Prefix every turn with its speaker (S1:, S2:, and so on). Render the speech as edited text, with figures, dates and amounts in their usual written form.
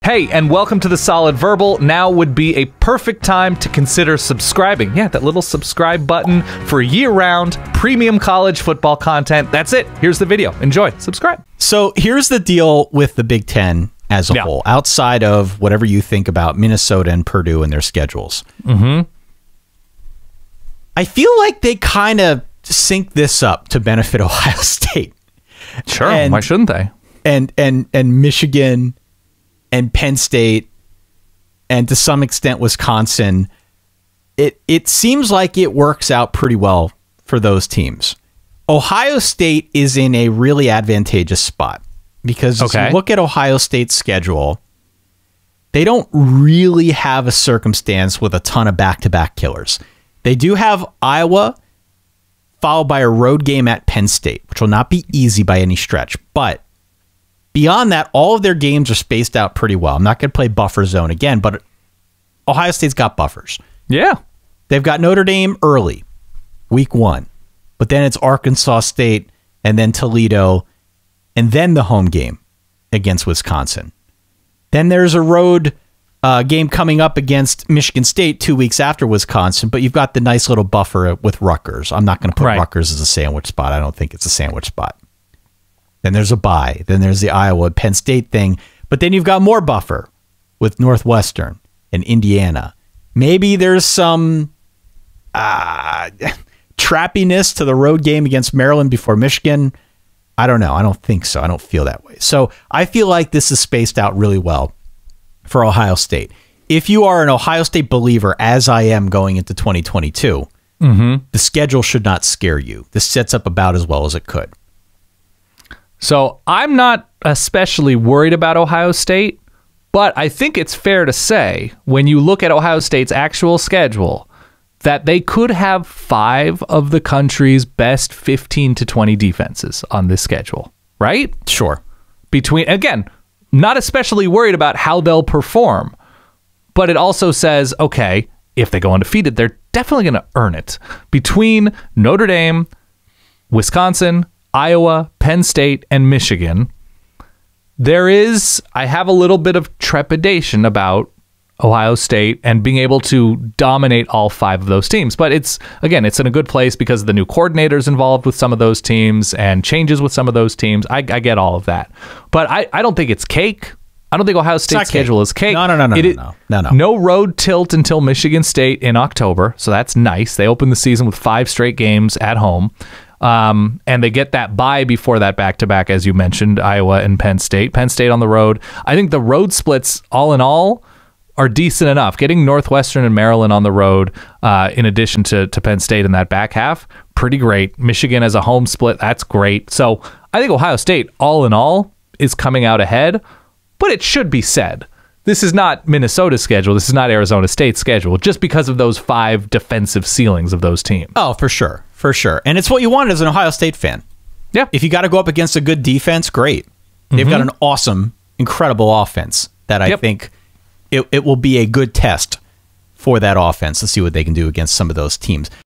S1: Hey, and welcome to the Solid Verbal. Now would be a perfect time to consider subscribing. Yeah, that little subscribe button for year-round premium college football content. That's it. Here's the video. Enjoy. Subscribe.
S2: So here's the deal with the Big Ten as a whole, outside of whatever you think about Minnesota and Purdue and their schedules. I feel like they kind of sync this up to benefit Ohio State.
S1: Sure. Why shouldn't they?
S2: And Michigan and Penn State, and to some extent Wisconsin. It seems like it works out pretty well for those teams. Ohio State is in a really advantageous spot because if you look at Ohio State's schedule, they don't really have a circumstance with a ton of back-to-back killers. They do have Iowa, followed by a road game at Penn State, which will not be easy by any stretch, but beyond that, all of their games are spaced out pretty well. I'm not going to play buffer zone again, but Ohio State's got buffers.
S1: Yeah.
S2: They've got Notre Dame early, week 1. But then it's Arkansas State, and then Toledo, and then the home game against Wisconsin. Then there's a road game coming up against Michigan State 2 weeks after Wisconsin, but you've got the nice little buffer with Rutgers. I'm not going to put Rutgers as a sandwich spot. I don't think it's a sandwich spot. Then there's a bye. Then there's the Iowa Penn State thing. But then you've got more buffer with Northwestern and Indiana. Maybe there's some trappiness to the road game against Maryland before Michigan. I don't know. I don't think so. I don't feel that way. So I feel like this is spaced out really well for Ohio State. If you are an Ohio State believer, as I am going into 2022, the schedule should not scare you. This sets up about as well as it could.
S1: So I'm not especially worried about Ohio State, but I think it's fair to say when you look at Ohio State's actual schedule that they could have 5 of the country's best 15 to 20 defenses on this schedule, right?
S2: Sure.
S1: Again, not especially worried about how they'll perform, but it also says, okay, if they go undefeated, they're definitely going to earn it. Between Notre Dame, Wisconsin, Iowa, Penn State, and Michigan, I have a little bit of trepidation about Ohio State and being able to dominate all 5 of those teams. But it's in a good place because of the new coordinators involved with some of those teams and changes with some of those teams. I get all of that. But I don't think it's cake. I don't think Ohio State's schedule is cake.
S2: No.
S1: No road tilt until Michigan State in October, so that's nice. They open the season with 5 straight games at home. And they get that bye before that back-to-back, as you mentioned, Iowa and Penn State. Penn State on the road. I think the road splits, all in all, are decent enough. Getting Northwestern and Maryland on the road, in addition to Penn State in that back half, pretty great. Michigan as a home split, that's great. So I think Ohio State, all in all, is coming out ahead. But it should be said, this is not Minnesota's schedule. This is not Arizona State's schedule, just because of those 5 defensive ceilings of those teams.
S2: Oh, for sure. For sure. And it's what you want as an Ohio State fan.
S1: Yeah.
S2: If you got to go up against a good defense, great. They've got an awesome, incredible offense that I think it will be a good test for that offense to see what they can do against some of those teams.